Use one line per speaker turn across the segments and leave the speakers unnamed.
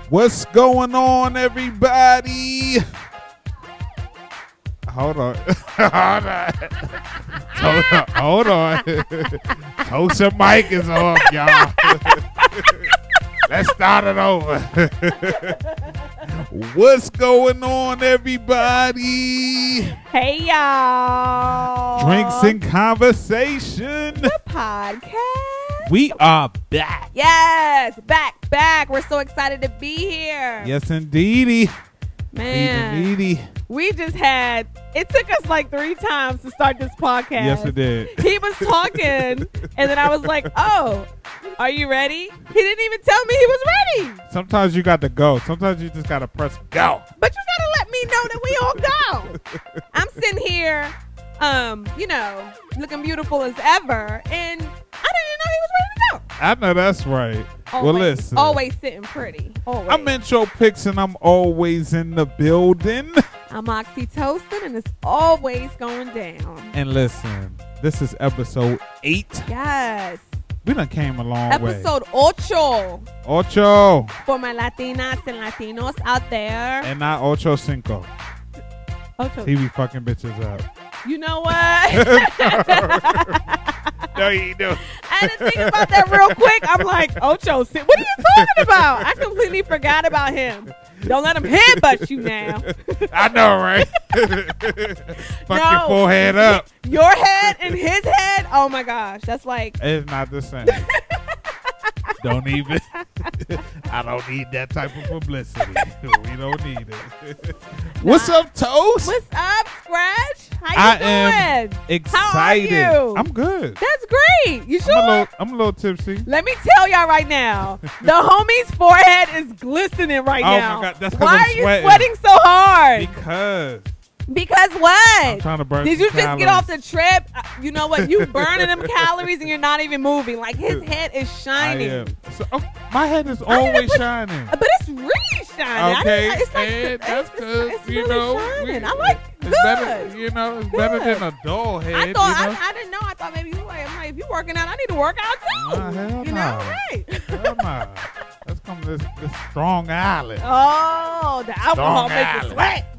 What's going on, everybody? Hold on. Hold on. Toast mic is off, y'all. Let's start it over. What's going on, everybody?
Hey, y'all.
Drinks and Conversation.
The podcast.
We are back.
Yes, back. We're so excited to be here.
Yes, indeedy.
Man.
Indeedy.
We just had, it took us like 3 times to start this podcast.
Yes, it did.
He was talking, and then I was like, oh, are you ready? He didn't even tell me he was ready.
Sometimes you got to go. Sometimes you just got to press go.
But you got to let me know that we all go. I'm sitting here, looking beautiful as ever, and I didn't know he was ready to go.
I know that's right.
Always,
well, listen.
Always sitting pretty. Always.
I'm Intro Picks, and I'm always in the building.
I'm oxytocin, and it's always going down.
And listen, this is episode 8.
Yes.
We done came a long way.
Episode 8.
Ocho.
For my Latinas and Latinos out there.
And not Ocho Cinco.
Ocho.
See, we fucking bitches up.
You know what?
No, you do.
I had to think about that real quick. I'm like, Ocho, what are you talking about? I completely forgot about him. Don't let him headbutt you now.
I know, right? Fuck your forehead up.
Your head and his head? Oh, my gosh. That's like.
It's not the same. Don't even. I don't need that type of publicity. We don't need it. What's up, Toast?
What's up, Scratch? How you doing?
Am excited.
How are you?
I'm good.
That's great. You sure?
I'm a little tipsy.
Let me tell y'all right now, the homie's forehead is glistening right now.
Oh my God, that's
why
I'm
are you
sweating.
sweating so hard? Because what?
I'm trying to burn.
Did you just
calories.
get off the trip? You know what? You burning them calories and you're not even moving. Like his head is shining.
I am. So, my head is always shining.
But it's really shining.
Okay,
it's like,
and that's good.
It's
you
really
know,
shining. I like
it's
good.
better. You know, it's better than a dull head.
I thought
you know?
I didn't know. I thought maybe you were like, I'm like, if you're working out, I need to work out too.
Hell
you know, right?
Hell nah. Let's come to this Strong Island.
Oh, the alcohol makes you sweat.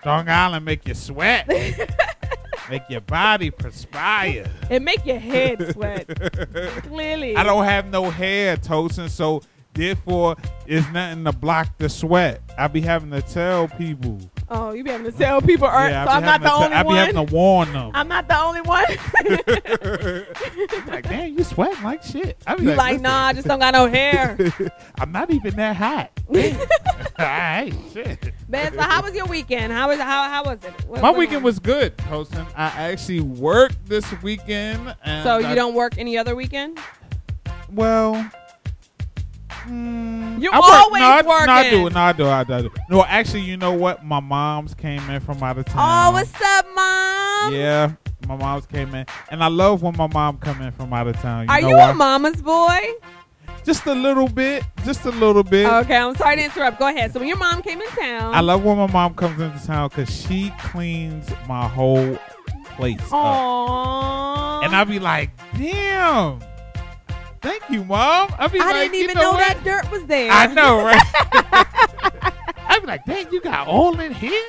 Strong Island make you sweat. Make your body perspire.
It make your head sweat. Clearly.
I don't have no hair, Tosin, so therefore it's nothing to block the sweat. I be having to tell people.
Oh, you be having to tell people, so I'm not the only one?
I be having to warn them.
I'm not the only one?
Like, man, you sweating like shit. I be
you like, nah, I just don't got no hair.
I'm not even that hot. All right, shit.
Man, so how was your weekend? How was it?
My weekend was good, Tosin. I actually worked this weekend. And
so you don't work any other weekend?
Well...
You always working.
No, I do. No, actually, you know what? My mom's came in from out of town.
Oh, what's up, Mom?
Yeah, my mom's came in. And I love when my mom come in from out of town.
Are you a mama's boy?
Just a little bit.
Okay, I'm sorry to interrupt. Go ahead. So when your mom came in town.
I love when my mom comes into town because she cleans my whole place up. And I be like, damn. Thank you, Mom. I
didn't even know that dirt was there.
I know, right? I be like, dang, you got all in here?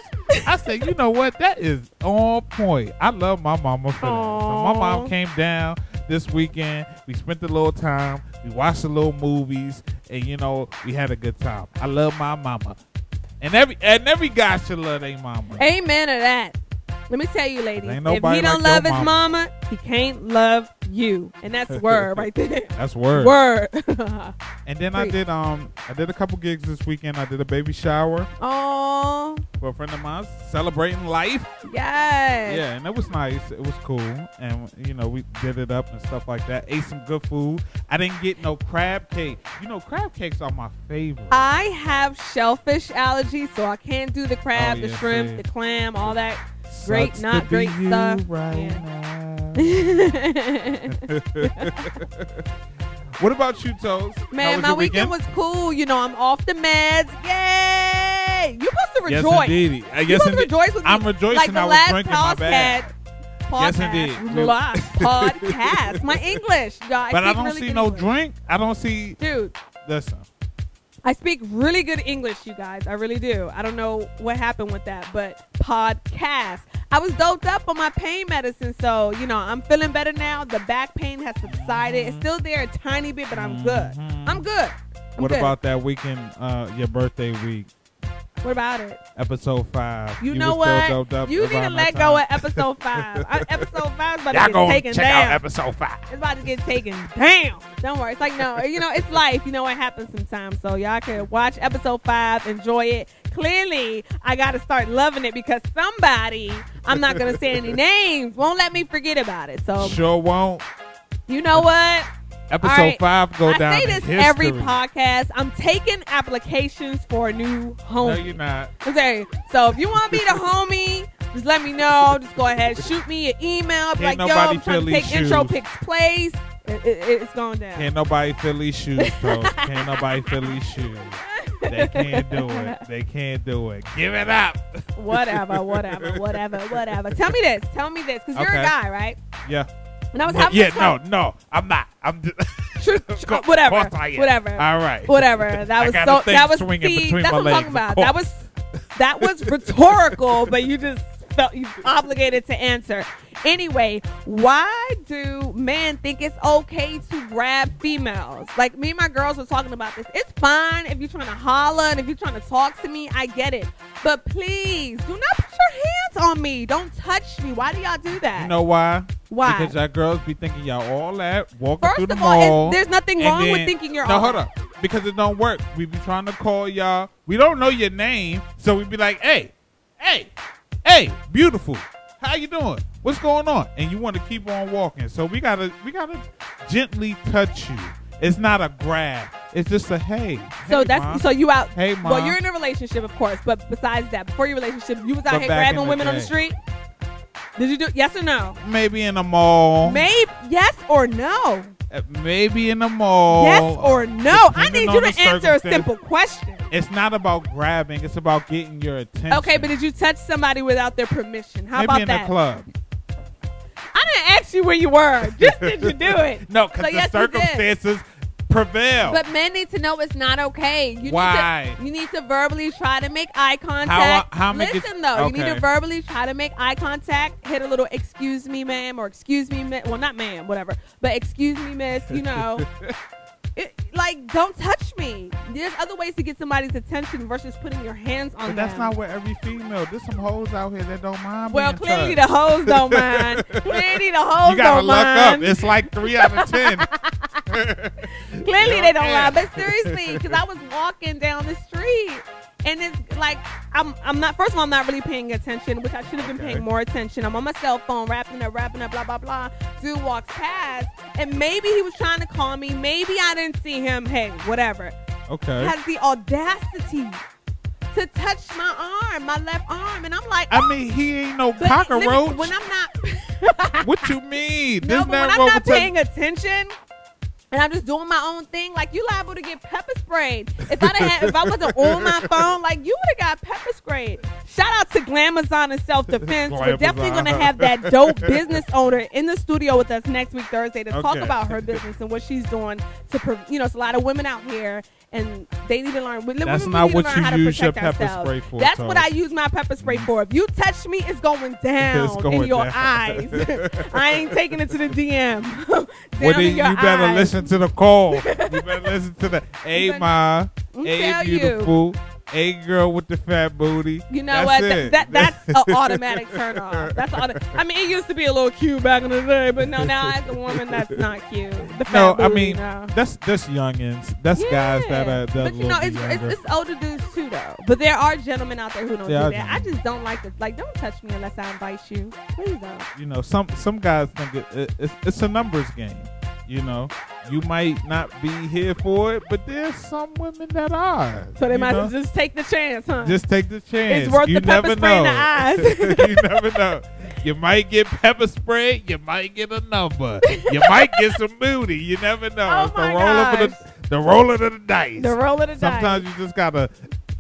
I said, you know what? That is on point. I love my mama for that. So my mom came down this weekend. We spent a little time. We watched a little movies. And, we had a good time. I love my mama. And every guy should love their mama.
Amen to that. Let me tell you, ladies, if he don't
like
love his mama, he can't love you. And that's word right there.
That's word.
Word.
And then I did a couple gigs this weekend. I did a baby shower.
Oh.
For a friend of mine, celebrating life.
Yes.
Yeah, and it was nice. It was cool. And, we did it up and stuff like that. Ate some good food. I didn't get no crab cake. Crab cakes are my favorite.
I have shellfish allergies, so I can't do the crab, the shrimp, the clam, all that. Great, not great stuff.
Right What about you, Toast?
Man, my weekend was cool. I'm off the meds. Yay! You're supposed to rejoice.
Yes, indeed.
You're supposed to rejoice with me.
I'm rejoicing.
Like the
I was
last
drinking my bad.
Podcast.
Yes, indeed.
Podcast. My English.
But I don't see no drink. I don't see.
Dude.
Listen.
I speak really good English, you guys. I really do. I don't know what happened with that, but podcast. I was doped up on my pain medicine, so, you know, I'm feeling better now. The back pain has subsided. It's still there a tiny bit, but I'm good. I'm good.
What about that weekend, your birthday week?
What about it?
Episode 5.
You know what? You need to let go of episode 5. Episode 5 is about to get taken
check
down.
out episode 5.
It's about to get taken down. Don't worry. It's like, no, you know, it's life. You know what happens sometimes. So y'all can watch episode 5, enjoy it. Clearly, I got to start loving it because somebody, I'm not going to say any names, won't let me forget about it. So
sure won't.
You know what?
Episode 5 go down in history. I say this
every podcast. I'm taking applications for a new homie.
No, you're not.
Okay, so if you want to be the homie, just let me know. Just go ahead, shoot me an email. Be like, yo, I'm trying to take intro pics place. It's going down.
Can't nobody fill these shoes, bro. Can't nobody fill these shoes. They can't do it. They can't do it. Give it up.
Whatever. Tell me this, because you're a guy, right?
Yeah.
And I was having
no, I'm not. I'm just
whatever.
All right.
Whatever. That was
that's
what I'm
legs,
talking about. That was rhetorical, but you just felt you obligated to answer. Anyway, why do men think it's okay to grab females? Like, me and my girls were talking about this. It's fine if you're trying to holler and if you're trying to talk to me. I get it. But please, do not put your hands on me. Don't touch me. Why do y'all do that?
You know why?
Why?
Because y'all girls be thinking y'all all that, walking through the
mall.
First of all,
there's nothing wrong with thinking you're all.
No, hold up. Because it don't work. We be trying to call y'all. We don't know your name, so we be like, hey, beautiful. How you doing? What's going on? And you want to keep on walking. So we gotta gently touch you. It's not a grab. It's just a hey.
So that's
mom.
So you out.
Hey, mom.
Well, you're in a relationship, of course. But besides that, before your relationship, you was out here grabbing women on the street. Did you do yes or no?
Maybe in the mall.
Maybe yes or no.
Maybe in the mall.
Yes or no? I need you to answer a simple question.
It's not about grabbing. It's about getting your attention.
Okay, but did you touch somebody without their permission? How
about
that?
Maybe in the club.
I didn't ask you where you were. Just did you do it?
No, because the circumstances prevail.
But men need to know it's not okay.
Why?
You need to verbally try to make eye contact. Listen, though.
Okay.
You need to verbally try to make eye contact. Hit a little excuse me, ma'am, or excuse me, well, not ma'am, whatever. But excuse me, miss, you know. Like, don't touch me. There's other ways to get somebody's attention versus putting your hands on them.
But that's not where every female. There's some hoes out here that don't mind.
Well, clearly the hoes don't mind. Clearly the hoes don't mind.
You gotta look up. It's like 3 out of 10.
Clearly they don't mind. But seriously, because I was walking down the street. And it's like, I'm not, first of all, I'm not really paying attention, which I should have been paying more attention. I'm on my cell phone, rapping up, blah, blah, blah. Dude walks past, and maybe he was trying to call me. Maybe I didn't see him. Hey, whatever.
Okay.
Has the audacity to touch my left arm. And I'm like,
I mean, he ain't no cockroach.
When I'm not.
What you mean?
No, but when I'm not paying attention, and I'm just doing my own thing, like, you liable to get pepper sprayed. If I wasn't on my phone, like, you would have got pepper sprayed. Shout out to Glamazon and Self-Defense. We're definitely going to have that dope business owner in the studio with us next week, Thursday, to talk about her business and what she's doing to, it's a lot of women out here, and they need to learn.
That's not what you use your pepper spray for.
That's what I use my pepper spray for. If you touch me, it's going down in your eyes. I ain't taking it to the DM.
Well, then you better listen to the call. You better listen to the hey ma, hey beautiful, hey girl with the fat booty.
You know what? That's an automatic turn off. I mean, it used to be a little cute back in the day, but no, now as a woman, that's not cute. The fat booty,
that's youngins. That's guys that are.
But it's older dudes too, though. But there are gentlemen out there who don't do that. I just don't like this. Like, don't touch me unless I invite you. Please don't.
Some guys think it's a numbers game. You might not be here for it, but there's some women that are.
So they might just take the chance, huh?
Just take the chance.
It's worth the pepper spray in the eyes.
You never know. You might get pepper spray. You might get a number. You might get some booty. You never know.
Oh, my gosh.
The roll of the dice.
The roll of the dice.
Sometimes you just got to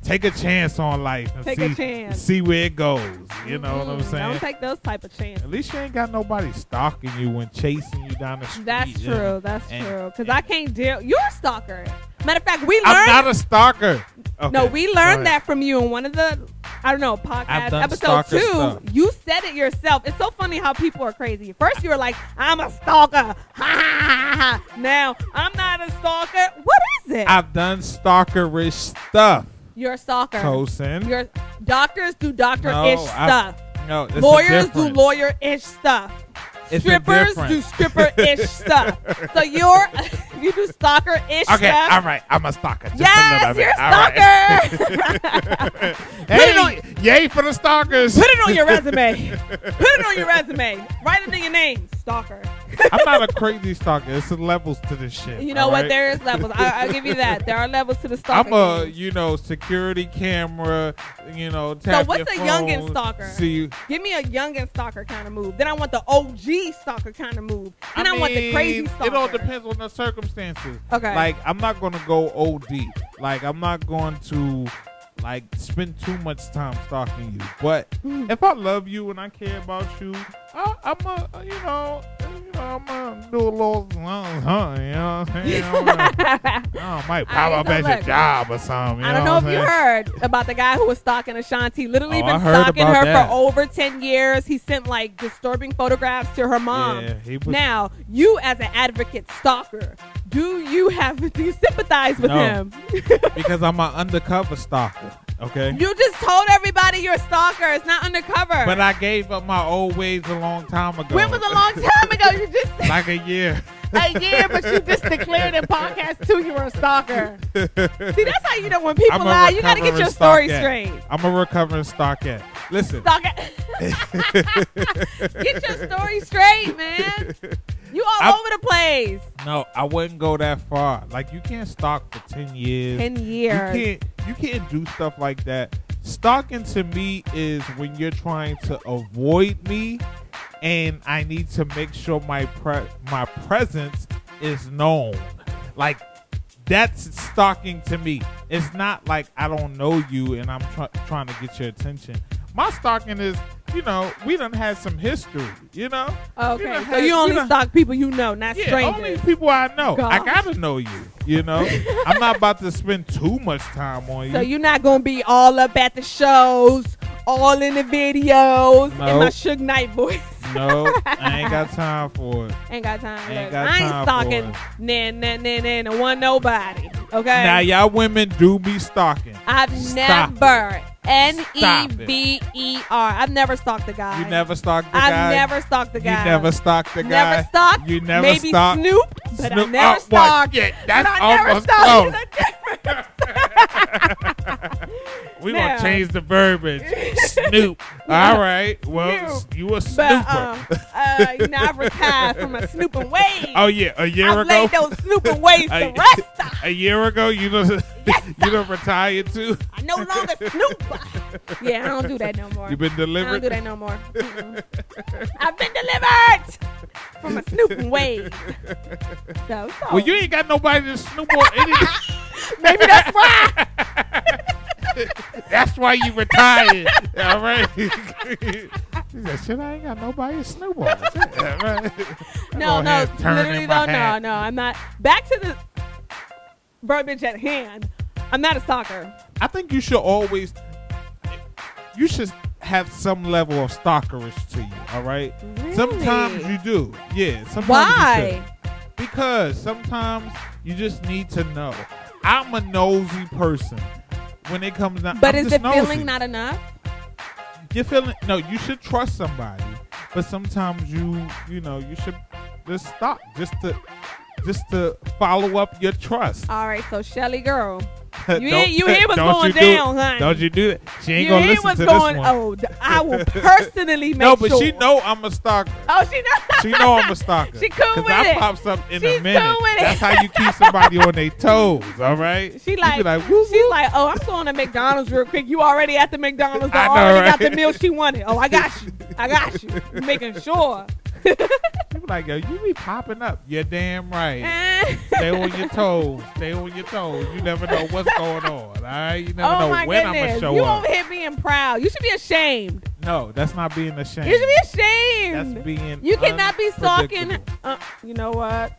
take a chance on life and see where it goes. You know what I'm saying?
Don't take those type of chances.
At least you ain't got nobody stalking you and chasing you down the street.
That's true. That's true. Because I can't deal. You're a stalker. Matter of fact, we learned.
I'm not a stalker. Okay,
no, we learned that from you in one of the, I don't know, podcast episode 2.
Stuff.
You said it yourself. It's so funny how people are crazy. First, you were like, I'm a stalker. Ha, ha, ha. Now, I'm not a stalker. What is it?
I've done stalkerish stuff.
You're a stalker.
Tosin.
Your doctors do doctor-ish stuff.
No, it's
lawyers do lawyer-ish stuff. Strippers do stripper-ish stuff. So you do stalker-ish stuff.
Okay, all right. I'm a stalker. Just
yes,
you're
a stalker.
Hey, yay for the stalkers.
Put it on your resume. Put it on your resume. Write it in your name. Stalker.
I'm not a crazy stalker. It's levels to this shit.
You know what? There is levels. I'll give you that. There are levels to the stalker.
I'm a, security camera, tap
So what's
your
a
phone,
youngin' stalker?
See you.
Give me a youngin' stalker kind of move. Then I want the OG stalker kind of move. Then I want the crazy stalker.
It all depends on the circumstances.
Okay.
Like, I'm not going to go OD. Like, I'm not going to spend too much time stalking you. But if I love you and I care about you, I'm gonna do a little, you know what I'm saying? I might pop up at your job or something.
I don't know if you heard about the guy who was stalking Ashanti. Literally been stalking her for over 10 years. He sent disturbing photographs to her mom.
Yeah,
now, you as an advocate stalker, do you sympathize with him?
Because I'm an undercover stalker. Okay.
You just told everybody you're a stalker. It's not undercover.
But I gave up my old ways a long time ago.
When was a long time ago? You just
like a year.
A year, but you just declared in podcast 2 you were a stalker. See, that's how you know when people lie. You got to get your story straight.
I'm a recovering stalker. Listen.
Get your story straight, man. You all over the place.
No, I wouldn't go that far. Like, you can't stalk for 10 years.
10 years.
You can't do stuff like that. Stalking to me is when you're trying to avoid me and I need to make sure my presence is known. Like, that's stalking to me. It's not like I don't know you and I'm trying to get your attention. My stalking is, we done had some history,
Okay, so you only stalk people you know, not strangers.
Only people I know.
Gosh.
I gotta know you, I'm not about to spend too much time on you.
So you're not gonna be all up at the shows, all in the videos, in my Suge Knight voice.
No, I ain't got time for it.
Ain't got time.
I
ain't stalking nah, one nobody. Okay.
Now y'all women do be stalking.
I've never NEVER. I've never stalked a guy.
You never stalked the guy?
I've never stalked the guy.
You never stalked the guy?
Never stalked.
You never
maybe
stalked?
Snoop, but I never stalked.
Yeah, that's almost close. We're going to change the verbiage. Snoop. All right. Well, you a snooper.
I've retired from a snooping ways.
Oh, yeah. A year ago?
I've laid those snooping ways to rest.
A year ago, you done retired too?
I no longer snoop. Yeah, I don't do that no more.
You been delivered?
I don't do that no more. I've been delivered from a snooping ways. So.
Well, you ain't got nobody to snoop on any.
Maybe that's why.
That's why you retired. All right. He said, shit, I ain't got nobody to snoop on. Right.
No, literally though, no. I'm not. Back to the verbiage at hand. I'm not a stalker.
I think you should have some level of stalkerish to you, all right?
Really?
Sometimes you do. Yeah. Sometimes
why?
You should. Because sometimes you just need to know. I'm a nosy person when it comes down.
But is the feeling not enough?
You're feeling, no, you should trust somebody. But sometimes you should just stop just to follow up your trust.
All right, so Shelly girl, you hear what's going down, honey.
Don't you do it. She ain't going to listen to this one.
Oh, I will personally make sure.
No, but she know I'm a stalker.
Oh, she know.
She know I'm a stalker.
She cool with it.
Because that pops up in a minute.
Cool with it.
That's how you keep somebody on their toes, all right?
She's like, oh, I'm going to McDonald's real quick. You already at the McDonald's. I already got the meal she wanted. Oh, I got you. I'm making sure.
People like, yo, you be popping up. You're damn right. Stay on your toes. Stay on your toes. You never know what's going on. All right? You never know when I'm going to show
you
up.
over here being proud. You should be ashamed.
No, that's not being ashamed.
You should be ashamed.
That's being
You cannot be stalking.
unpredictable.
You know what?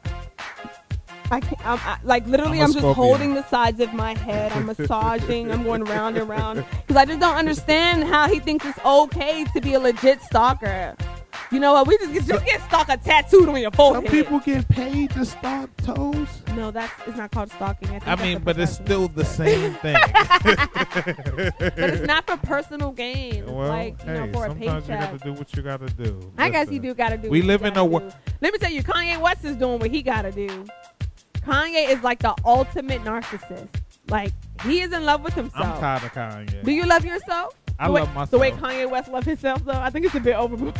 I can't, like literally,
I'm a
I'm just
Scorpio.
holding the sides of my head. I'm massaging. I'm going round and round because I just don't understand how he thinks it's okay to be a legit stalker. You know what? We just get stalker tattooed on your forehead.
Some people get paid to stalk toes.
No, it's not called stalking.
I mean, but it's still the same thing.
But it's not for personal gain. It's
Well,
like, you know, for a
sometimes
paycheck.
you got to do what you got to do.
I guess
Listen,
you do got to do.
We
what
live
you
in
gotta
a
do. Let me tell you, Kanye West is doing what he got to do. Kanye is like the ultimate narcissist. Like, he is in love with himself.
I'm tired of Kanye.
Do you love yourself?
I love myself.
The way Kanye West loves himself, though, I think it's a bit overboard.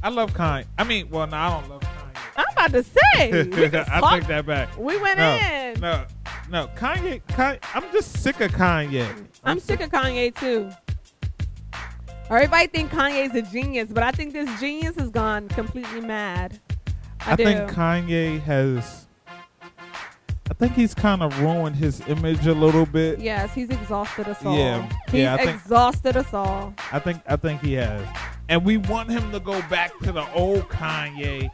I love Kanye. I mean, well, no, I don't love Kanye.
I'm about to say.
I take that back.
We went in.
No, Kanye. I'm just sick of Kanye.
I'm sick of Kanye, too. Everybody think Kanye's a genius, but I think this genius has gone completely mad. I do.
think Kanye has. I think he's kind of ruined his image a little bit.
Yes, he's exhausted us all.
Yeah,
He's
I think
exhausted us all.
I think he has, and we want him to go back to the old Kanye,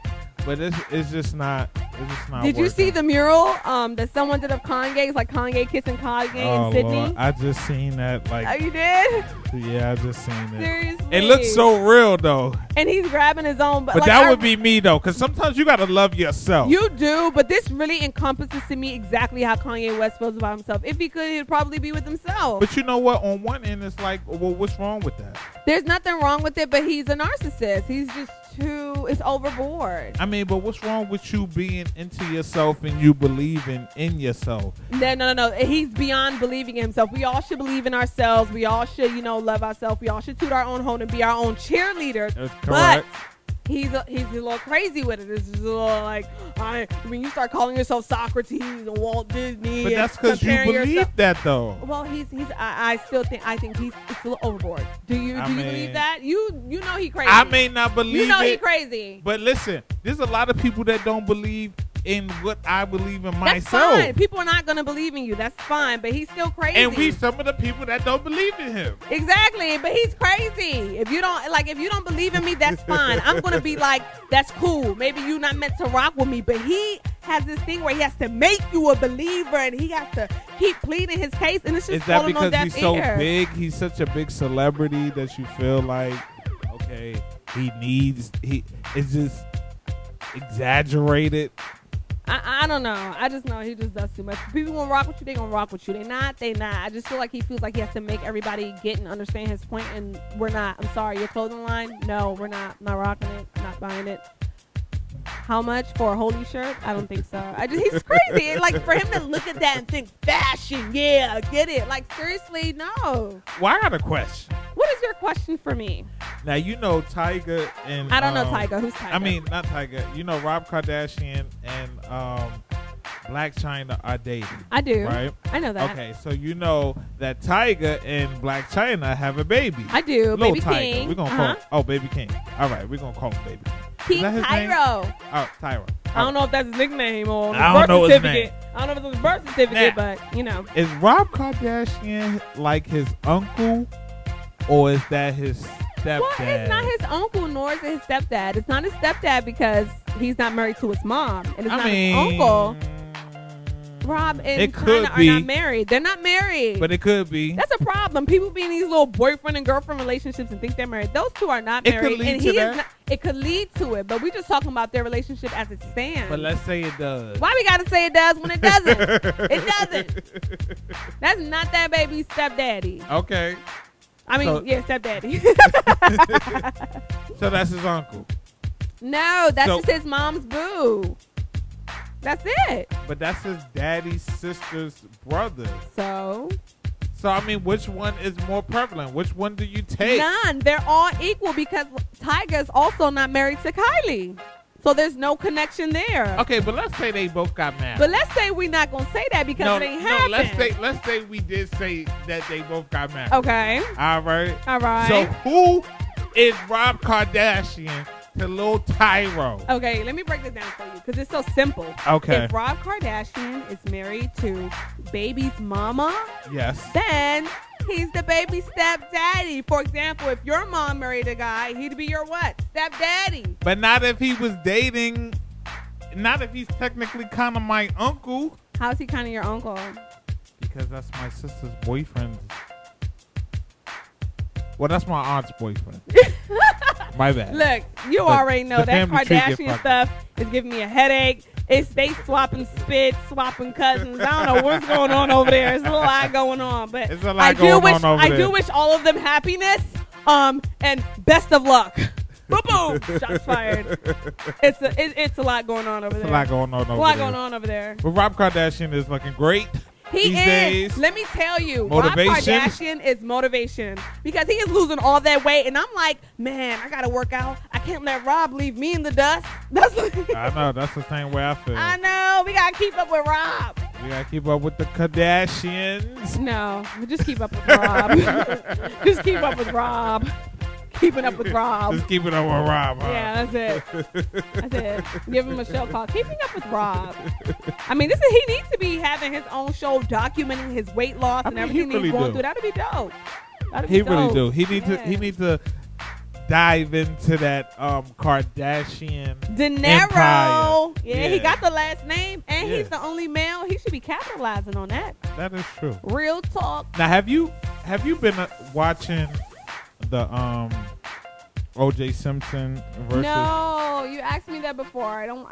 but it's just not. It's just not.
Did you
working.
see the mural that someone did of Kanye? It's like Kanye kissing Kanye in Sydney.
Lord, I just seen that. Like,
Oh, you did?
yeah, I just seen it.
Seriously?
It looks so real though.
And he's grabbing his own.
But
like,
that would be me though, because sometimes you gotta love yourself.
You do, but this really encompasses to me exactly how Kanye West feels about himself. If he could, he'd probably be with himself.
But you know what? On one end, it's like, well, what's wrong with that?
There's nothing wrong with it, but he's a narcissist. He's just it's overboard.
I mean, but what's wrong with you being into yourself and you believing in yourself?
No. He's beyond believing in himself. We all should believe in ourselves. We all should, love ourselves. We all should toot our own horn and be our own cheerleaders.
That's
But
correct.
he's a little crazy with it. It's just a little like, when you start calling yourself Socrates and Walt Disney.
But that's because you believe that though.
Well, I think it's a little overboard. Do you believe that? You know he crazy.
I may not believe it.
he crazy.
But listen, there's a lot of people that don't believe in what I believe in
That's
myself.
fine. People are not gonna believe in you. That's fine. But he's still crazy.
And we some of the people that don't believe in him.
Exactly, but he's crazy. If you don't believe in me, that's fine. I'm gonna be like, that's cool. Maybe you're not meant to rock with me, but he has this thing where he has to make you a believer, and he has to keep pleading his case, and it's just
Is that
falling on
because
deaf
he's so
ears.
big? He's such a big celebrity that you feel like, okay, it's just exaggerated.
I don't know. I just know he just does too much. People gonna rock with you, they gonna rock with you. They not. I just feel like he feels like he has to make everybody get and understand his point, and we're not. I'm sorry, your clothing line? No, we're not. I'm not rocking it. Not buying it. How much for a holy shirt? I don't think so. He's crazy. Like, for him to look at that and think fashion, yeah, get it. Like, seriously, no.
Well, I got a question.
What is your question for me?
Now, you know Tyga and...
I don't know Tyga. Who's Tyga?
I mean, not Tyga. You know Rob Kardashian and Black China are dating.
I do.
Right?
I know that.
Okay, so you know that Tyga and Black China have a baby.
I do.
Little
Baby
Tyga.
King.
We're going to call him... Oh, Baby King. All right, we're going to call him Baby King.
King Tyro.
Oh, Tyro.
I don't know if that's his nickname or
I don't know his name.
I don't know if it's his birth certificate,
Now,
but, you know.
Is Rob Kardashian like his uncle, or is that his stepdad?
Well, it's not his uncle, nor is it his stepdad. It's not his stepdad because he's not married to his mom, and it's not his uncle. Rob and China are not married. They're not married.
But it could be.
That's a problem. People be in these little boyfriend and girlfriend relationships and think they're married. Those two are not married.
It could lead
and
to
he
that.
is not. It could lead to it, but we're just talking about their relationship as it stands.
But let's say it does.
Why we gotta say it does when it doesn't? It doesn't. That's not that baby's stepdaddy.
Okay.
I mean,
So-
yeah, stepdaddy.
So that's his uncle.
No, that's just his mom's boo. That's it.
But that's his daddy's sister's brother.
So
I mean, which one is more prevalent? Which one do you take?
none. They're all equal because Tyga's also not married to Kylie. So there's no connection there.
Okay, but let's say they both got married.
But let's say we're not gonna say that because it ain't happened.
let's say we did say that they both got married.
Okay.
All right.
All right.
So who is Rob Kardashian to Lil Tyro?
Okay, let me break this down for you because it's so simple.
Okay.
If Rob Kardashian is married to baby's mama,
Yes.
then he's the baby stepdaddy. For example, if your mom married a guy, he'd be your what? Stepdaddy.
But not if he was dating. Not if he's technically kind of my uncle.
How's he kind of your uncle?
Because that's my sister's boyfriend. Well, that's my aunt's boyfriend. My bad.
Look, you
But
already know
the
that
family tree get
Kardashian
fucked
stuff is giving me a headache. They swapping spit, swapping cousins. I don't know what's going on over there. There's a lot going on, but
There's a lot going on over
I
there.
do wish all of them happiness. And best of luck. Boom, boom. Shots fired. It's a lot going on over there.
There's a lot going on over there.
A lot going on over there.
But Rob Kardashian is looking great.
He
these
is.
days.
Let me tell you,
Motivation.
Rob Kardashian is motivation because he is losing all that weight, and I'm like, man, I gotta work out. I can't let Rob leave me in the dust. That's what
I know. That's the same way I feel.
I know. We gotta keep up with Rob.
We gotta keep up with the Kardashians.
No, we just keep up with Rob. Just keep up with Rob. Keeping up with Rob.
Just keeping up with Rob. Huh?
Yeah, that's it. That's it. Give him a show called Keeping Up with Rob. I mean, he needs to be having his own show documenting his weight loss and everything he's going through. That'd be dope.
He really do. He needs to dive into that Kardashian
De Niro.
empire.
Yeah, he got the last name, and he's the only male. He should be capitalizing on that.
That is true.
Real talk.
Now, have you been watching the O.J. Simpson versus?
No, you asked me that before. I don't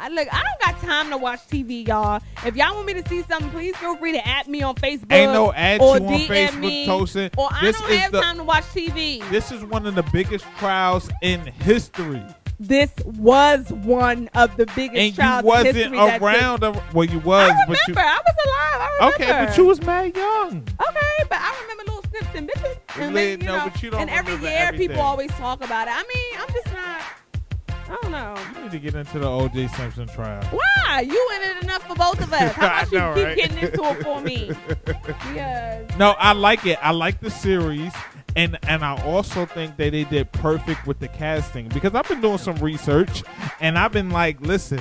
got time to watch TV, y'all. If y'all want me to see something, please feel free to add me on Facebook.
Ain't no add
or
you on
DM
Facebook,
me,
Tosin.
or I don't have time to watch TV.
This is one of the biggest trials in history.
This was one of the biggest trials
and you
in history.
wasn't around. Well, you was.
I remember. I was alive. I remember.
Okay, but you was mad young.
Okay, but I remember little snips and bitches. And
but you don't
and every
remember
year
everything.
people always talk about it. I mean, I'm just not. I don't know.
You need to get into the O.J. Simpson trial.
Why? You in it enough for both of us. How about
I know,
you keep
right?
getting into it for me? Yes.
No, I like it. I like the series. And I also think that they did perfect with the casting because I've been doing some research and I've been like, listen,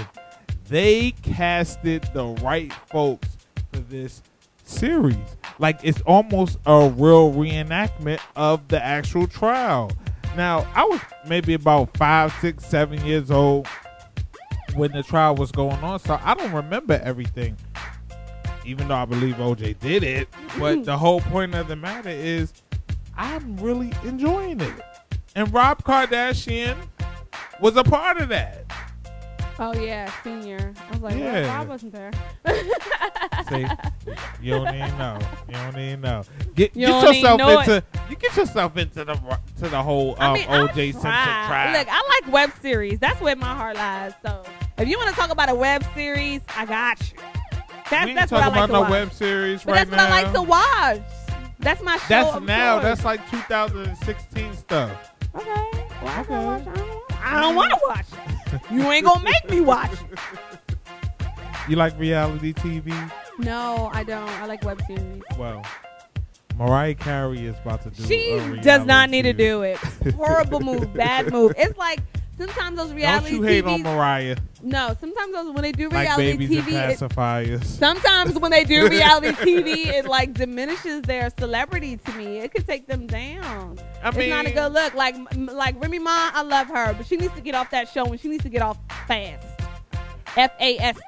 they casted the right folks for this series. Like it's almost a real reenactment of the actual trial. Now, I was maybe about 5, 6, 7 years old when the trial was going on, so I don't remember everything, even though I believe OJ did it. But the whole point of the matter is I'm really enjoying it. And Rob Kardashian was a part of that.
Oh, yeah, senior. I was like,
Yeah.
well, Rob wasn't there.
See, you don't even know. You don't even know. Get
don't even know
yourself into the whole OJ Simpson trial.
Look, I like web series. That's where my heart lies. So if you want to talk about a web series, I got you.
We ain't
That's what I
talking
like
about
to
no
watch.
web series
But
right
that's
now.
what I like to watch. That's my show.
That's
of
now.
choice.
That's like 2016 stuff.
Okay. Well, I
Okay.
can watch it. I don't want to watch it. You ain't gonna make me watch it.
You like reality TV?
No, I don't. I like web series.
Well, Mariah Carey is about to do.
She does not need to do it. Horrible move, bad move. It's like sometimes those
Don't
reality
you hate
TVs,
on Mariah?
No, sometimes those when they do
Like
reality
babies
TV,
and pacifiers.
sometimes when they do reality TV, it like diminishes their celebrity to me. It could take them down.
I mean,
It's not a good look. Like Remy Ma, I love her, but she needs to get off that show and she needs to get off fast. FAST.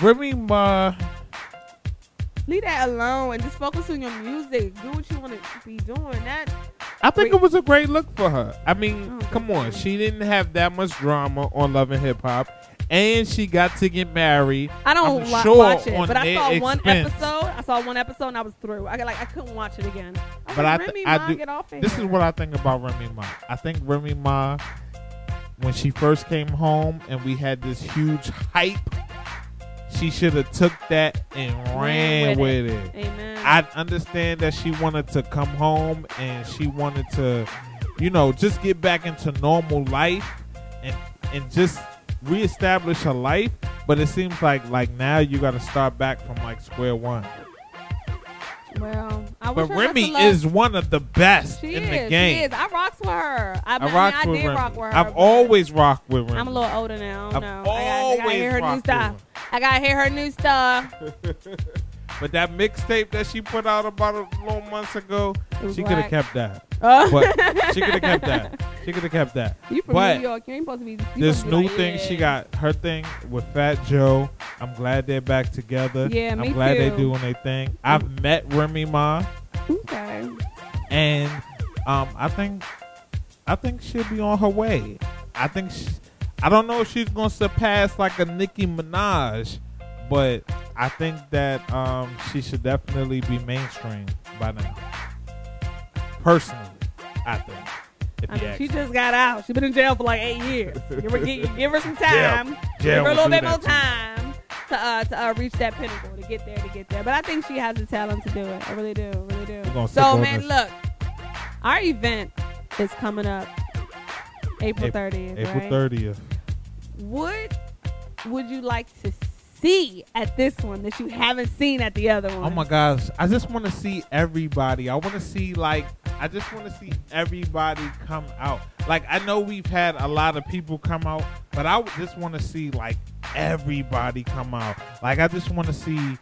Remy Ma.
Leave that alone and just focus on your music. Do what you want to be doing.
I think it was a great look for her. I mean,
Oh,
come on. She didn't have that much drama on Love and Hip Hop. And she got to get married.
I don't
I'm sure
watch it,
on
but I saw
their
one
expense.
episode. I saw one episode and I was through. I couldn't watch it again.
But
Remy Ma, get off of
This
here.
is what I think about Remy Ma. I think Remy Ma, when she first came home and we had this huge hype, she should have took that and ran with it.
Amen.
I understand that she wanted to come home and she wanted to, just get back into normal life and just reestablish her life. But it seems like now you got to start back from like square one.
Well, I
But Remy is one of the best in the game.
She is. I rocks with her. I did rock with her.
I've always rocked with Remy.
I'm a little older now. I don't know.
I
gotta hear her new stuff. I gotta hear her new stuff.
But that mixtape that she put out about a little months ago, she could have kept that. But she could have kept that. She could have kept that.
You from New York? You ain't supposed to be.
This new thing, she got her thing with Fat Joe. I'm glad they're back together.
Yeah, me too.
I'm glad they're doing their thing. I've met Remy Ma.
Okay.
And I think she'll be on her way. I don't know if she's gonna surpass like a Nicki Minaj, but I think that she should definitely be mainstream by now. Personally, I think.
She just got out. She's been in jail for like 8 years. Give her some time. Give her a little bit more time to reach that pinnacle, to get there. But I think she has the talent to do it. I really do. So, man, look. Our event is coming up April 30th,
April 30th.
What would you like to see at this one that you haven't seen at the other one?
Oh my gosh, I just want to see everybody. I just want to see everybody come out. Like, I know we've had a lot of people come out, but I just want to see like everybody come out. Like, I just want to see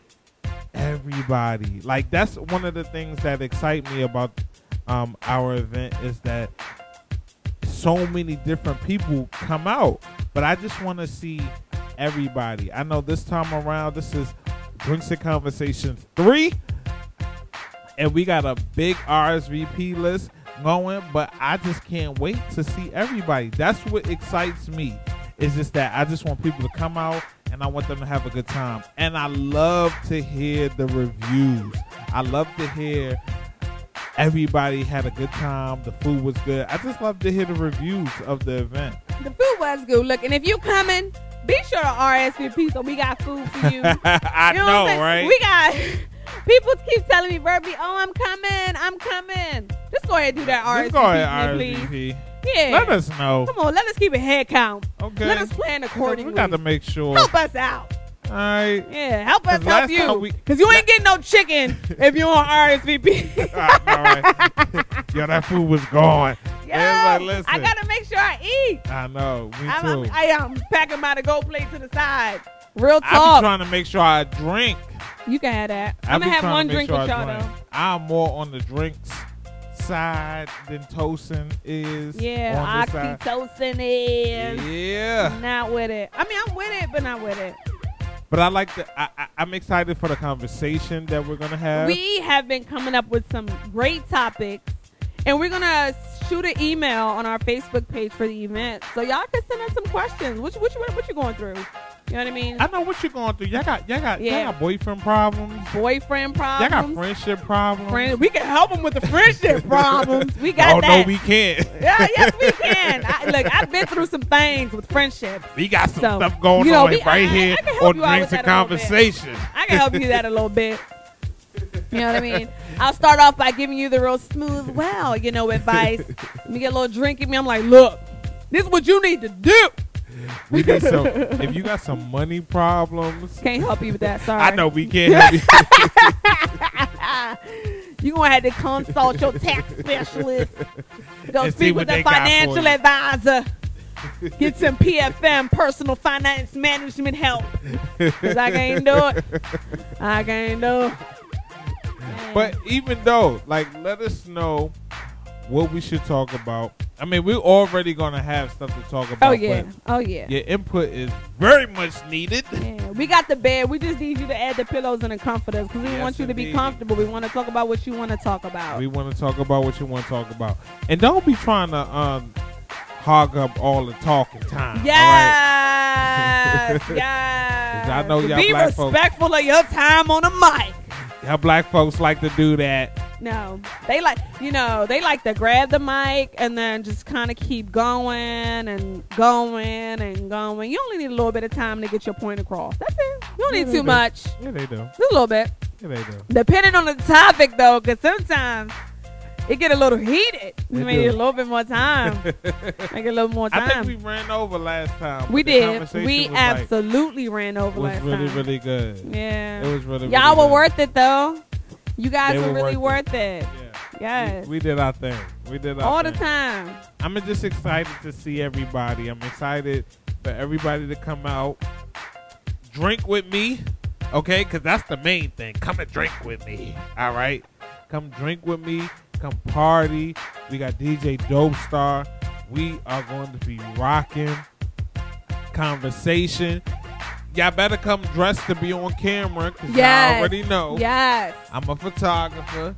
everybody. Like, that's one of the things that excite me about our event, is that so many different people come out, but I just want to see everybody. I know this time around, this is Drinks and Conversations 3, and we got a big RSVP list going, but I just can't wait to see everybody. That's what excites me, is just that I just want people to come out, and I want them to have a good time. And I love to hear the reviews. I love to hear everybody had a good time. The food was good. I just love to hear the reviews of the event.
The food was good. Look, and if you coming, be sure to RSVP so we got food for you.
I know, right?
We got people keep telling me, Verby, I'm coming. Just go ahead and do that RSVP.
Just go ahead, RSVP.
Yeah.
Let us know.
Come on, let us keep a head count.
Okay.
Let us plan accordingly.
We got to make sure.
Help us out.
All right.
Yeah, help us help you. Because you ain't getting no chicken if you on RSVP.
All right. Yo, that food was gone.
Yo, I got to make sure I eat.
I know. Me too.
I am packing my to-go plate to the side. Real talk.
I be trying to make sure I drink.
You can have that. I'm going to have one drink with y'all, though.
I'm more on the drinks side than Tosin is.
Yeah, oxytocin is.
Yeah.
Not with it. I mean, I'm with it, but not with it.
But I like I'm excited for the conversation that we're going to have.
We have been coming up with some great topics, and we're going to shoot an email on our Facebook page for the event. So y'all can send us some questions. What you going through? You know what I mean?
I know what you're going through. Y'all got boyfriend problems.
Boyfriend problems.
Y'all got friendship problems.
We can help them with the friendship problems. We got that.
Oh, no, we can't.
Yeah, yes, we can. Look, I've been through some things with friendships.
We got some stuff going on right here on Drinks and Conversation.
I can help you that a little bit. You know what I mean? I'll start off by giving you the real smooth, advice. Let me get a little drink in me. I'm like, look, this is what you need to do.
We need some. If you got some money problems,
can't help you with that. Sorry.
I know we can't help
you. You're going to have to consult your tax specialist. Go speak with a financial advisor. Get some PFM, personal finance management help. Because I can't do it. I can't do it.
But even though, let us know what we should talk about. I mean, we're already going to have stuff to talk about.
Oh, yeah.
Your input is very much needed.
Yeah, we got the bed. We just need you to add the pillows and the comforters because we want you to be comfortable. We want to talk about what you want to talk about.
We want to talk about what you want to talk about. And don't be trying to hog up all the talking time.
Yes. Yes.
I know y'all
be
black folks.
Be respectful of your time on the mic.
Y'all black folks like to do that.
No, they like to grab the mic and then just kind of keep going and going and going. You only need a little bit of time to get your point across. That's it. You don't need too much.
Yeah, they do.
Just a little bit.
Yeah, they do.
Depending on the topic, though, because sometimes it get a little heated. You need a little bit more time. Make a little more time.
I think we ran over last time.
We did. We absolutely ran over last time.
It was really, really good.
Yeah.
It was really,
y'all
really
were worth it, though. You guys
They
were
were
really
worth
worth it. Yes.
We did our thing. We did our
all
thing.
the time.
I'm just excited to see everybody. I'm excited for everybody to come out, drink with me, okay? Because that's the main thing. Come and drink with me, all right? Come drink with me. Come party. We got DJ Dope Star. We are going to be rocking. Conversation. Y'all better come dressed to be on camera because y'all already know.
Yes.
I'm a photographer.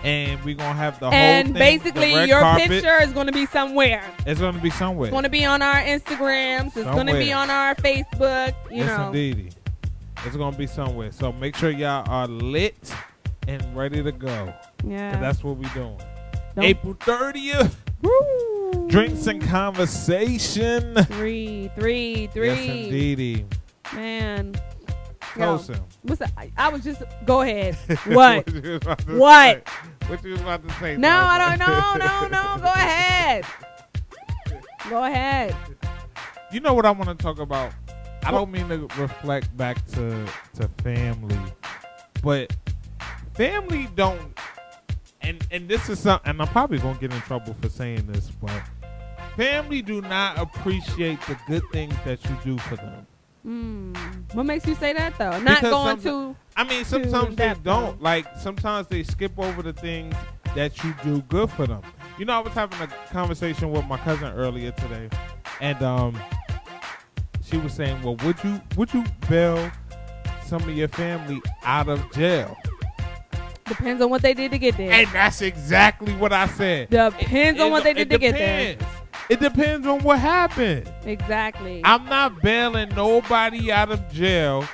And we're going to have the whole thing.
And basically, your
carpet.
picture is going to be somewhere.
It's going to be somewhere.
It's going to be on our Instagrams. It's going to be on our Facebook. You know.
Indeed. It's going to be somewhere. So make sure y'all are lit and ready to go.
Yeah.
That's what we're doing. April 30th.
Woo.
Drinks and conversation.
3.
Yes, indeed.
Man.
Post him.
What's that? I was just. Go ahead. What?
What you was about to
What?
say? What you was about to say?
No, I don't know. No. Go ahead. Go ahead.
You know what I want to talk about? I don't mean to reflect back to family, but family don't. And this is something, and I'm probably gonna get in trouble for saying this, but family do not appreciate the good things that you do for them.
What makes you say that though? Not going to.
I mean, sometimes they don't. Like sometimes they skip over the things that you do good for them. You know, I was having a conversation with my cousin earlier today, and she was saying, "Well, would you bail some of your family out of jail?"
Depends on what they did to get there.
And that's exactly what I said.
Depends on what they did to get there.
It depends on what happened.
Exactly.
I'm not bailing nobody out of jail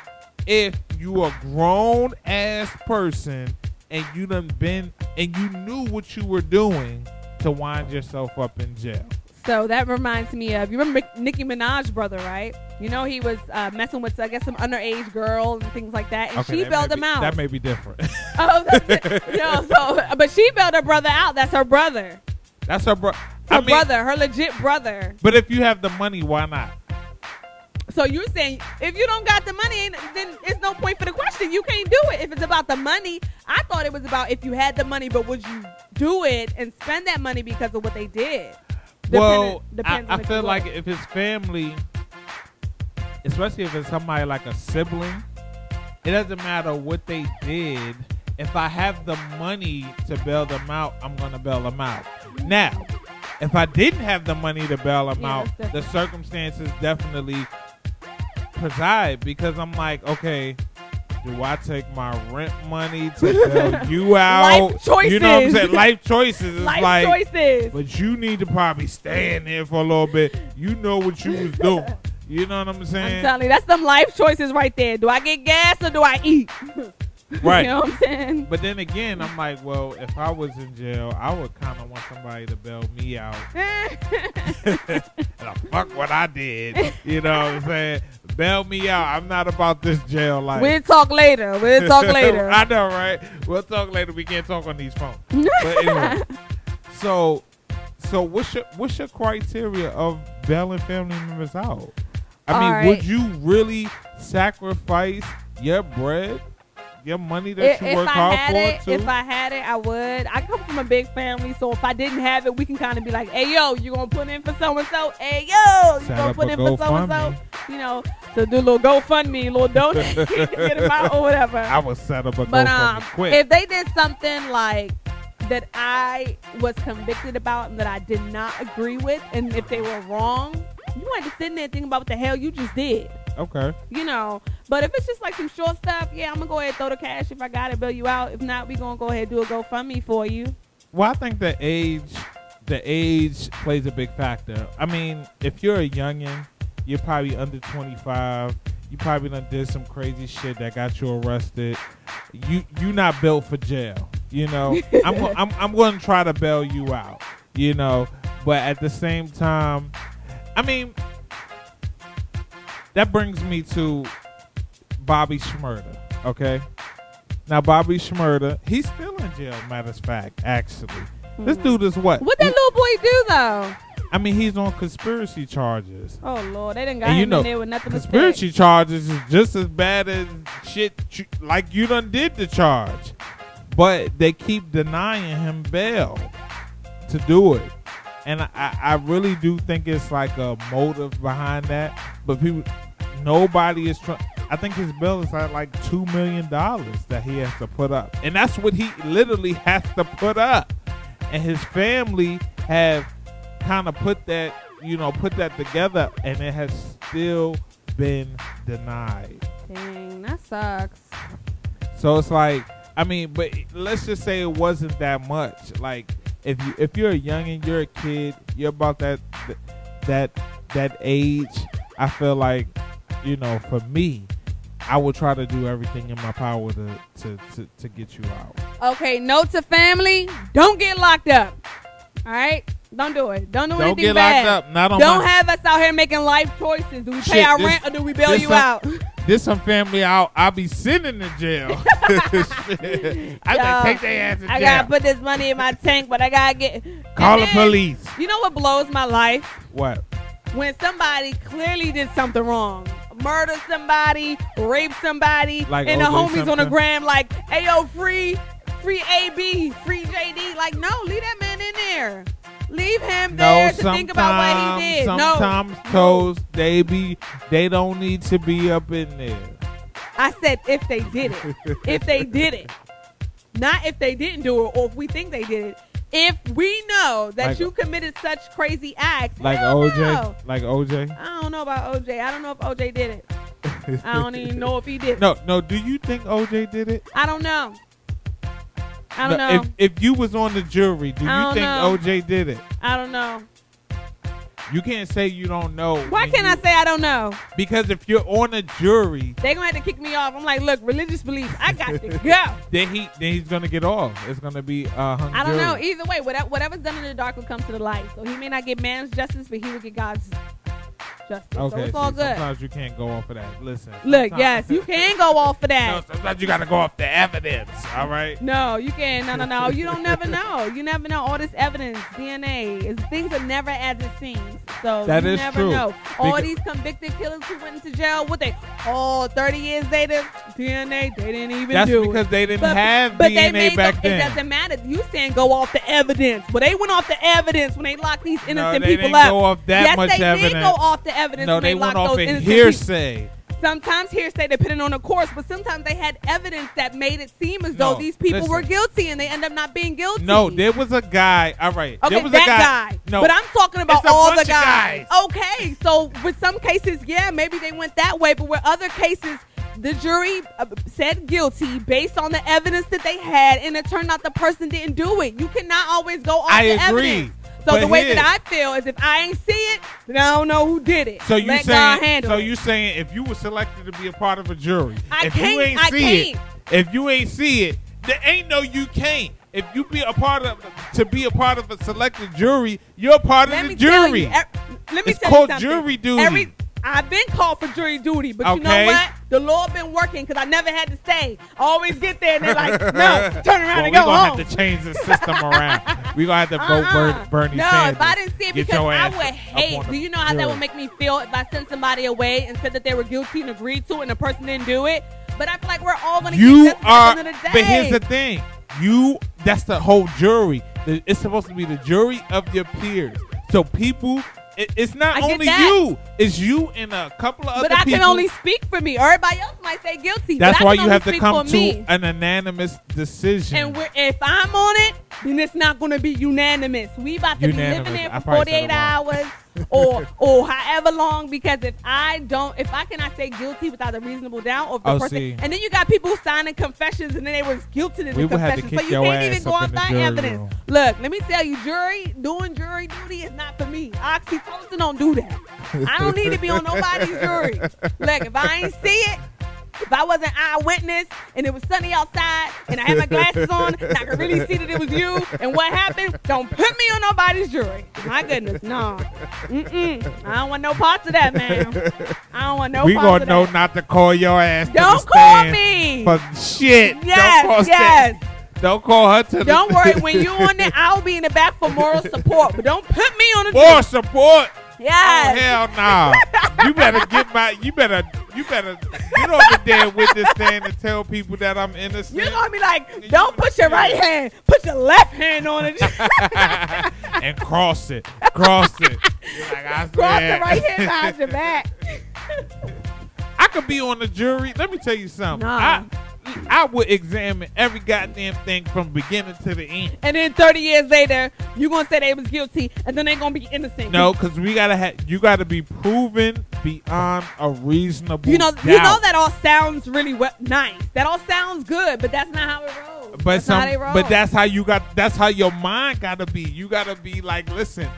if you a grown ass person and you done been and you knew what you were doing to wind yourself up in jail.
So that reminds me of, you remember Nicki Minaj's brother, right? You know, he was messing with, I guess, some underage girls and things like that, and she bailed him out.
That may be different.
Oh, that's it. You know, but she bailed her brother out. That's her brother.
That's her brother.
Her brother, her legit brother.
But if you have the money, why not?
So you're saying if you don't got the money, then it's no point for the question. You can't do it if it's about the money. I thought it was about if you had the money, but would you do it and spend that money because of what they did?
Well, I feel like if it's family, especially if it's somebody like a sibling, it doesn't matter what they did. If I have the money to bail them out, I'm going to bail them out. Now, if I didn't have the money to bail them out, the circumstances definitely preside, because I'm like, okay, do I take my rent money to bail you out?
Life choices.
You know what I'm saying? Life choices. It's
Life choices.
But you need to probably stay in there for a little bit. You know what you was doing. You know what I'm saying?
I'm telling you, that's some life choices right there. Do I get gas or do I eat?
Right.
You know what I'm saying?
But then again, I'm like, well, if I was in jail, I would kind of want somebody to bail me out. And fuck what I did. You know what I'm saying? Bail me out. I'm not about this jail life.
We'll talk later.
I know, right? We'll talk later. We can't talk on these phones. But anyway, so what's your criteria of bailing family members out? I mean, would you really sacrifice your bread, your money that you work hard for too?
If I had it, I would. I come from a big family, so if I didn't have it, we can kind of be like, hey, yo, you going to put in for so-and-so? Hey, yo, you going to put in for so-and-so? You know, so do a little GoFundMe, a little donate, get them out or whatever.
I would set up a GoFundMe quick.
If they did something like that I was convicted about and that I did not agree with, and if they were wrong, you might be sitting there thinking about what the hell you just did.
Okay.
You know, but if it's just like some short stuff, yeah, I'm going to go ahead and throw the cash if I got it, bail you out. If not, we're going to go ahead and do a GoFundMe for you.
Well, I think the age plays a big factor. I mean, if you're a youngin', you're probably under 25. You probably done did some crazy shit that got you arrested. You not built for jail. You know, I'm going to try to bail you out. You know, but at the same time, I mean, that brings me to Bobby Shmurda. Okay, now Bobby Shmurda, he's still in jail. Matter of fact, actually, this dude is what?
What that little boy do though?
I mean, he's on conspiracy charges.
Oh Lord, they done got him in there with nothing but
conspiracy charges is just as bad as shit like you done did the charge. but they keep denying him bail to do it. And I really do think it's like a motive behind that. But nobody is trying. I think his bill is like $2 million that he has to put up. And that's what he literally has to put up. And his family have kind of put that together, and it has still been denied.
Dang, that sucks.
So it's like, I mean, but let's just say it wasn't that much. Like, if you're a youngin', you're a kid, you're about that age. I feel like, for me, I will try to do everything in my power to get you out.
Okay, note to family: don't get locked up. All right, don't do it. Don't do anything
get
bad.
Locked up. Not on
don't have us out here making life choices. Do we pay our rent or do we bail you out?
This some family I'll be sending to jail. I gotta take their ass to jail.
I gotta put this money in my tank, but I gotta get
call the police.
You know what blows my life?
What?
When somebody clearly did something wrong. Murder somebody, rape somebody, like and the homies on the gram like, hey yo, free AB, free JD. Like, no, leave that man in there. Leave him there to think about what he did.
Sometimes toes, they don't need to be up in there.
I said if they did it. If they did it. Not if they didn't do it or if we think they did it. If we know that you committed such crazy acts,
like OJ, like OJ.
I don't know about OJ. I don't know if OJ did it. I don't even know if he did
it. No. Do you think OJ did it?
I don't know. I don't know.
If you was on the jury, do you think OJ did it?
I don't know.
You can't say you don't know.
Why can't I say I don't know?
Because if you're on a jury,
they're gonna have to kick me off. I'm like, look, religious beliefs, I got to go.
Then he's gonna get off. It's gonna be
I don't know. Either way, whatever's done in the dark will come to the light. So he may not get man's justice, but he will get God's justice.
Okay,
so it's all good.
Sometimes you can't go off of that. Listen.
Look, yes, you can go off of that.
No, sometimes you gotta go off the evidence. All right.
No, you can't. No. You don't never know. You never know. All this evidence, DNA, things are never as it seems. So
that
you
is
never
true.
know. All these convicted killers who went into jail, 30 years later, DNA, they didn't even do it.
That's because they didn't have DNA back then.
It doesn't matter. You saying go off the evidence. But they went off the evidence when they locked these innocent people up.
They didn't go off that much evidence.
Yes, they did go off the evidence when they locked those innocent people.
Hearsay.
Sometimes hearsay, depending on the course, but sometimes they had evidence that made it seem as though these people were guilty, and they end up not being guilty.
No, there was a guy. All right,
okay,
there was
that
a guy.
No, but I'm talking about all the guys.
Guys.
Okay, so with some cases, yeah, maybe they went that way, but with other cases, the jury said guilty based on the evidence that they had, and it turned out the person didn't do it. You cannot always go off the evidence. So the way that I feel is if I ain't see it, then I don't know who did it.
So you
Let God handle it.
So you saying if you were selected to be a part of a jury,
if
you ain't see it, there ain't no you can't. If you be a part of a selected jury, you're a part of the jury.
Let me
it's
tell you something.
Called jury duty.
I've been called for jury duty, but you know what? The law been working because I never had to say. I always get there and they're like, no, turn around and go home.
We're going to have to change the system around. We're going to have to vote Bernie Sanders.
No, if I didn't see it, because I would hate. Do you know how that would make me feel if I sent somebody away and said that they were guilty and agreed to it and the person didn't do it? But I feel like we're all going to get justice at the end of the day.
But here's the thing. That's the whole jury. It's supposed to be the jury of your peers. So people... It's not only you. It's you and a couple of other people.
But I can only speak for me. Everybody else might say guilty.
That's why you have to come to an unanimous decision.
And if I'm on it, then it's not going to be unanimous. We about to be living there for 48 hours or however long. Because if I cannot say guilty without a reasonable doubt, or if the person, and then you got people signing confessions and then they were guilty in the confessions, so you can't even go off that evidence. Look, let me tell you, doing jury duty is not for me. Oxytocin don't do that. I don't need to be on nobody's jury. Look, if I ain't see it, if I wasn't eyewitness and it was sunny outside and I had my glasses on and I could really see that it was you and what happened, don't put me on nobody's jury. My goodness, no. I don't want no parts of that, man. I don't want no parts of that. We gonna know
not to call your ass.
Don't call me.
For shit.
Yes.
Don't call her to
Don't worry. When you on there, I'll be in the back for moral support. But don't put me on the
moral support.
Yes.
Oh, hell no. You better You better get on the damn witness stand and tell people that I'm innocent.
You're gonna be like, don't put your right hand, put your left hand on it.
And cross it. Cross it. Like,
cross the right hand behind your back.
I could be on the jury. Let me tell you something.
Nah.
I would examine every goddamn thing from beginning to the end.
And then 30 years later, you gonna say they was guilty, and then they gonna be innocent.
No, because you gotta be proven beyond a reasonable doubt.
You know that all sounds really nice. That all sounds good, but that's not how it rolls.
But that's how your mind gotta be. You gotta be like, listen,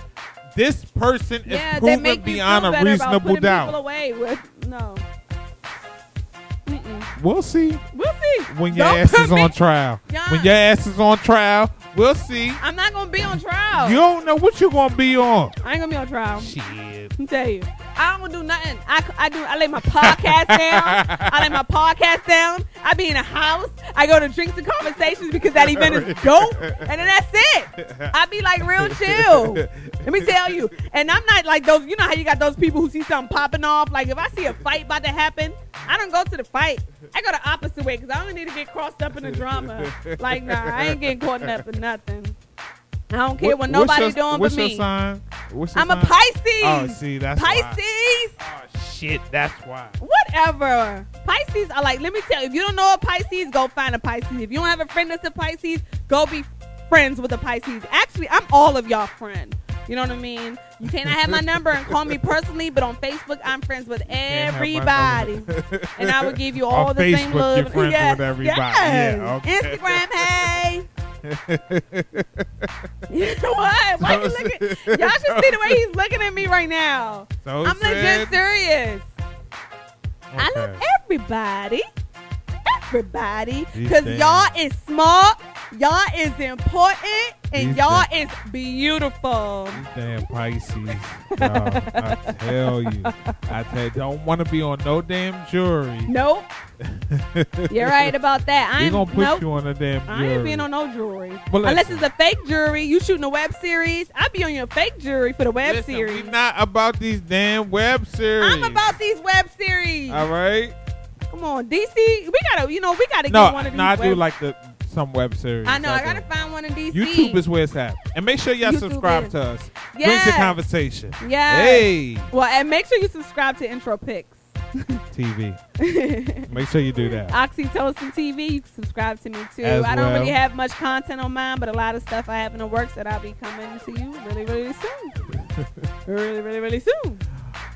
this person is proven beyond a reasonable doubt.
People away with no.
We'll see.
We'll see.
When your ass is on trial. When your ass is on trial, we'll see.
I'm not going to be on trial.
You don't know what you're going to be on.
I ain't going to be on trial.
Shit.
I'll tell you. I don't do nothing. I lay my podcast down. I be in a house. I go to drinks and conversations because that event is dope. And then that's it. I be like real chill. Let me tell you. And I'm not like those, you know how you got those people who see something popping off. Like if I see a fight about to happen, I don't go to the fight. I go the opposite way because I don't need to get crossed up in the drama. Like, nah, I ain't getting caught up in nothing. I don't care what nobody's doing but me.
What's your sign?
I'm a Pisces.
Oh, see, that's
Pisces.
Why. Oh, shit, that's why.
Whatever. Pisces are like, let me tell you, if you don't know a Pisces, go find a Pisces. If you don't have a friend that's a Pisces, go be friends with a Pisces. Actually, I'm all of y'all friend. You know what I mean? You cannot have my number and call me personally, but on Facebook, I'm friends with everybody. And I will give you all the same love.
You're friends with everybody.
Yes.
Yeah, okay.
Instagram, hey. You know what? Why you looking? Y'all should see the way he's looking at me right now.
So
I'm legit serious. Okay. I love everybody. Everybody. Because y'all is smart. Y'all is important. And y'all is beautiful.
These damn Pisces. I tell you. Don't want to be on no damn jury.
Nope. You're right about that.
We're going to put you on a damn jury.
I ain't being on no jury. Well, unless it's a fake jury. You shooting a web series. I'll be on your fake jury for the web series.
We're not about these damn web series.
I'm about these web series.
All right.
Come on, DC. We gotta get one of these.
No, I do like some web series.
I know. I gotta find one in DC.
YouTube is where it's at. And make sure y'all subscribe to us.
Yeah.
Drinks and Conversation.
Yeah.
Hey.
Well, and make sure you subscribe to Intro Pics
TV. Make sure you do that.
Oxytocin TV. You can subscribe to me too. I don't really have much content on mine, but a lot of stuff I have in the works that I'll be coming to you really, really soon. really, really, really soon.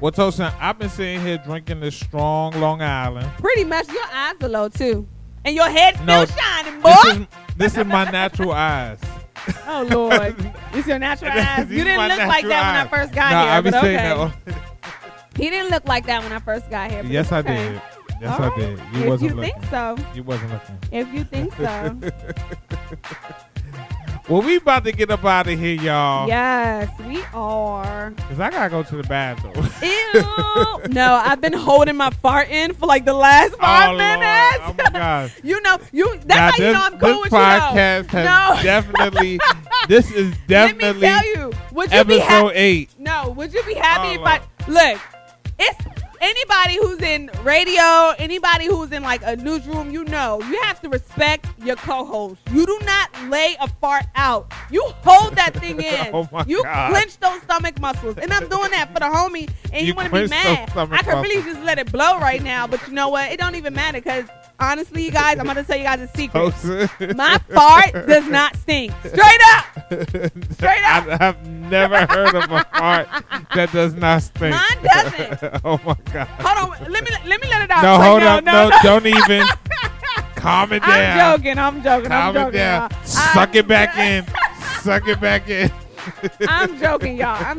Well, Tosin, I've been sitting here drinking this strong Long Island.
Pretty much. Your eyes are low too. And your head still shining, boy.
This is my natural eyes.
Oh, Lord. It's your natural eyes. You didn't look like that when I first got here.
I be saying that.
He didn't look like that when I first got here.
Yes, I did. Yes, I did. You wasn't looking.
If you think so.
You wasn't looking.
If you think so.
Well, we about to get up out of here, y'all.
Yes, we are.
Because I got to go to the bathroom.
Ew. No, I've been holding my fart in for like the last 5 minutes.
Oh, my God.
That's how you know I'm cool with you.
This podcast has definitely, this is definitely
let me tell you,
episode 8.
No, would you be happy look, it's anybody who's in radio, anybody who's in like a newsroom, you have to respect your co-host. You do not lay a fart out. You hold that thing in.
Oh my
you
God.
Clench those stomach muscles. And I'm doing that for the homie, and you want to be mad. I could really just let it blow right now, but you know what? It don't even matter because honestly, you guys, I'm going to tell you guys a secret. My fart does not stink. Straight up. Straight up.
I've never heard of a fart that does not stink.
Mine doesn't.
Oh my God.
Hold on. Let me let it out.
No, hold up. No, don't even. Calm it down.
I'm joking.
Calm it down. Suck it back in. Suck it back in.
I'm joking, y'all.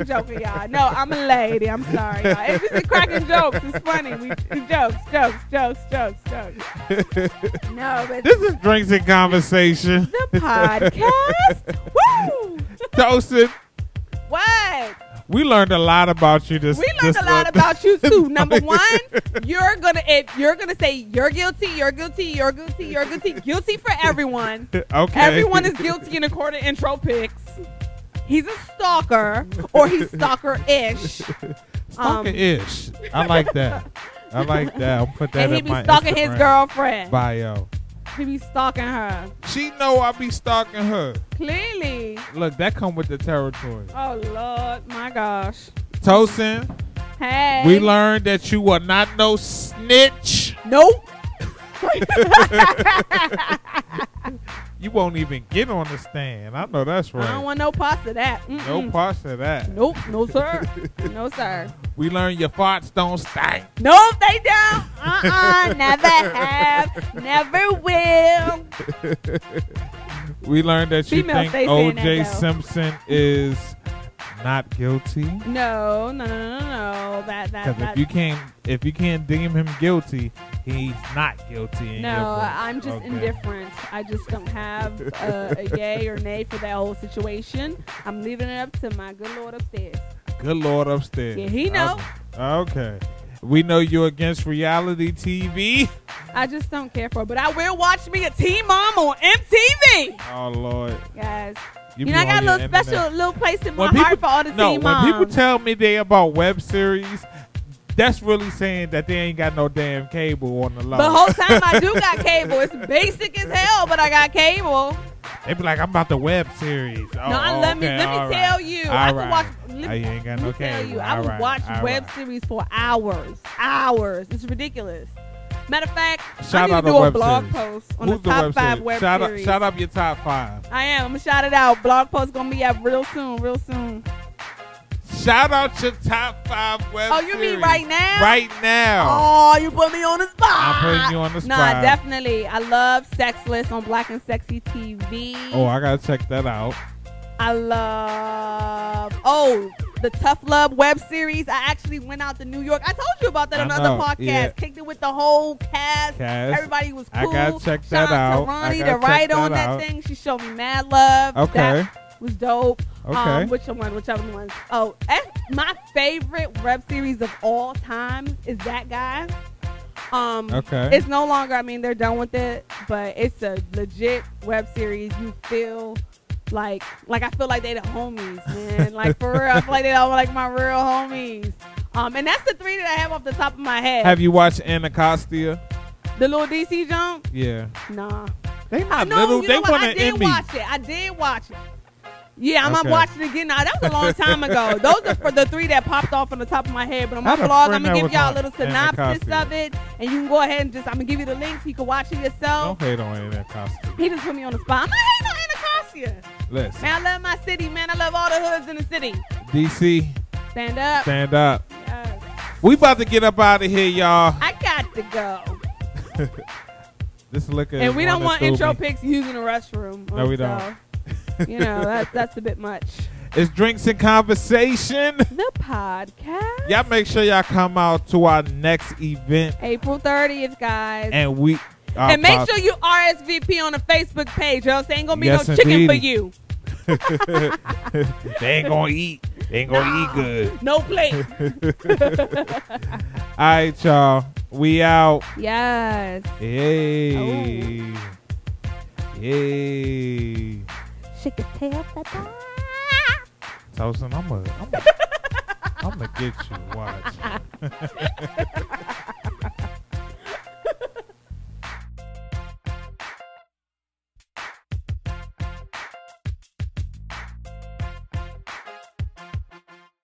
No, I'm a lady. I'm sorry, y'all. It's just cracking jokes. It's funny. Jokes. No, but
this is Drinks and Conversation.
The podcast. Woo!
Tosin.
What?
We learned a lot about you this.
We learned a lot about you too. Number one, you're gonna say you're guilty, guilty for everyone.
Okay.
Everyone is guilty in a court of Intro Pics. He's a stalker, or he's stalker-ish.
Stalker-ish. I like that. I like that. I'll put that
And he
in
be
my
stalking
Instagram
his girlfriend.
bio.
He be stalking her.
She know I be stalking her.
Clearly.
Look, that come with the territory.
Oh, Lord. My gosh.
Tosin,
Hey.
we learned that you are not no snitch.
Nope.
You won't even get on the stand. I know that's right.
I don't want no parts of that. Mm-mm.
No parts of that.
Nope. No, sir. No, sir.
We learned your farts don't stink.
Nope, they don't. Never have. Never will.
We learned that you
Females
think
stay saying that,
O.J.
though.
Simpson is not guilty.
No. That.
Because if you can't deem him guilty, he's not guilty. In your
No,
book.
I'm just indifferent. I just don't have a yay or nay for that whole situation. I'm leaving it up to my good Lord upstairs.
Good Lord upstairs.
Yeah, he know.
Okay. We know you're against reality TV.
I just don't care for it. But I will watch me a Teen Mom on MTV.
Oh, Lord.
Guys.
You
You know, I got a little special little place in my heart for all the Teen Moms.
When people tell me they about web series, that's really saying that they ain't got no damn cable on the line.
The whole time I do got cable. It's basic as hell, but I got cable.
They be like, I'm about the web series. Oh,
Let me tell you. I can watch.
You ain't got no cable.
I will watch web series for hours. It's ridiculous. Matter of fact,
shout
I
out
need to do a
web
blog
series.
post on
Who's
the top 5 web series.
Shout out your top 5.
I am. I'm going to shout it out. Blog post going to be up real soon.
Shout out your top 5 web series.
Oh, you mean right now?
Right now.
Oh, you put me on the spot.
I'm putting you on the spot.
Nah, definitely. I love Sexless on Black and Sexy TV.
Oh, I got to check that out.
I love the Tough Love web series. I actually went out to New York. I told you about that on another podcast.
Yeah.
Kicked it with the whole cast. Everybody was cool.
I gotta check that
Shout
out.
to Ronnie, the writer on that thing. She showed me mad love.
Okay.
That was dope.
Okay.
Whichever one. Oh, my favorite web series of all time is that guy.
Okay.
It's no longer, I mean, they're done with it, but it's a legit web series. You feel like I feel like they the homies, man. Like, for real, I feel like they all like my real homies. And that's the 3 that I have off the top of my head.
Have you watched Anacostia?
The little DC jump?
Yeah.
Nah.
They not little. They won an Emmy.
I did watch it. Yeah, I'm not watching it again. Now, that was a long time ago. Those are for the 3 that popped off on the top of my head. But on my blog, I'm going to give y'all a little synopsis of it. And you can go ahead and I'm going to give you the links so you can watch it yourself.
Don't hate on Anacostia.
He just put me on the spot. I'm not hating on Anacostia.
Listen.
Man, I love my city, man. I love all the hoods in the city.
DC.
Stand up.
Stand up.
Yes.
We about to get up out of here, y'all.
I got to go.
This liquor
and we don't want intro pics using the restroom.
No, we don't.
You know, that's a bit much.
It's Drinks and Conversation.
The podcast.
Y'all make sure y'all come out to our next event.
April 30th, guys.
And we...
And make sure you RSVP on the Facebook page, or else there ain't going to be no chicken
indeed.
for you.
They ain't going to eat. They ain't going to eat good.
No plate.
All right, y'all. We out.
Yes.
Yay. Oh. Yay.
Shake your tail, papa.
Tosin, I'm gonna get you. Watch.